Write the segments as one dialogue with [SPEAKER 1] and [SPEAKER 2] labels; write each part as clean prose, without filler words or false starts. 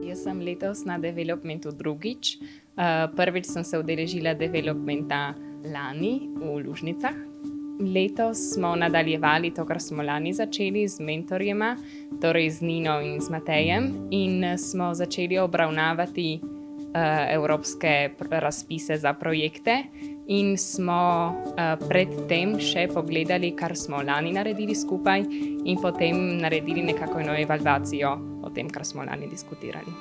[SPEAKER 1] Jaz sem letos na developmentu drugič. Prvič sem se udeležila developmenta lani v Lužnicah. Letos smo nadaljevali to, kar smo lani začeli z mentorjema, torej z Nino in z Matejem, in smo začeli obravnavati evropske razpise za projekte in smo predtem še pogledali, kar smo lani naredili skupaj, in potem naredili nekako eno evalvacijo o tem, kar smo lani diskutirali.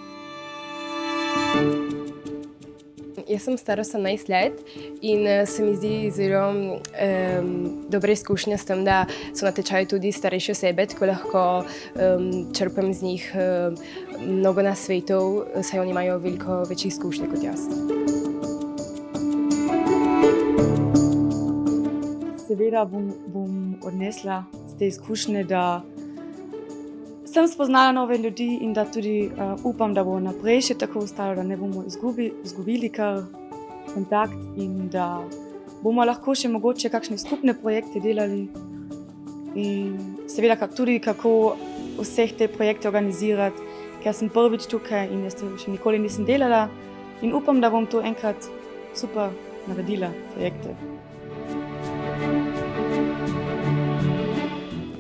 [SPEAKER 2] Jaz sem stara 18 let in se mi zdi zelo dobra izkušnja s tem, da so na tečaju tudi starejše osebe, tako lahko črpam z njih mnogo nasvetov, saj oni imajo veliko večje izkušnje kot jaz.
[SPEAKER 3] Seveda bom odnesla z te izkušnje, da sem spoznala nove ljudi in da tudi upam, da bo naprej še tako ostalo, da ne bomo izgubili kar kontakt in da bomo lahko še mogoče kakšne skupne projekte delali. In seveda tudi kako vseh te projekte organizirati, ker sem prvič tukaj in jaz to še nikoli nisem delala in upam, da bom to enkrat super naredila projekte.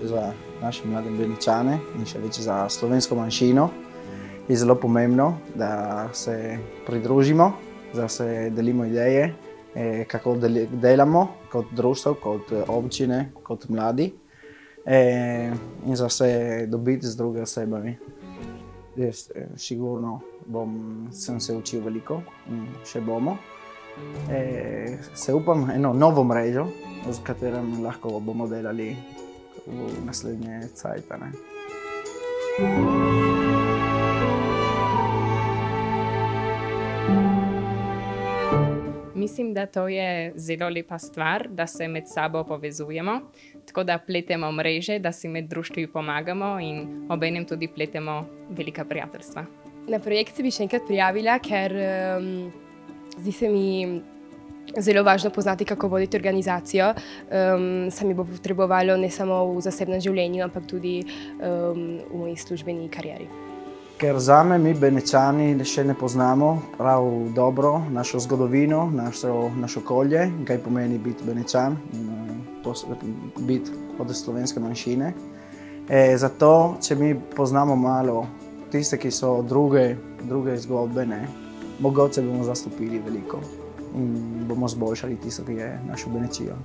[SPEAKER 4] Za naše mlade Beničane in še več za slovensko manjšino je zelo pomembno, da se pridružimo, da se delimo ideje, kako delamo kot društvo, kot občine, kot mladi in za se dobiti z drugimi osebami. Jaz sigurno sem se učil veliko in še bomo. Se upam eno novo mrežo, z katerim lahko bomo delali v naslednje cajta.
[SPEAKER 1] Mislim, da to je zelo lepa stvar, da se med sabo povezujemo, tako da pletemo mreže, da si med društvi pomagamo in obenem tudi pletemo velika prijateljstva.
[SPEAKER 2] Na projekt se bi še enkrat prijavila, ker zdi se mi zelo važno poznati, kako voditi organizacijo. Se mi bo potrebovalo ne samo v zasebnem življenju, ampak tudi v moji službeni karieri.
[SPEAKER 4] Ker zame mi Benečani še ne poznamo prav dobro našo zgodovino, naše okolje, kaj pomeni biti Benečan, biti od slovenske manjšine. Zato, če mi poznamo malo tiste, ki so druge zgodbe, mogoče bomo zastopili veliko in bomo zboljšali tisto, ki je našo Benečijo.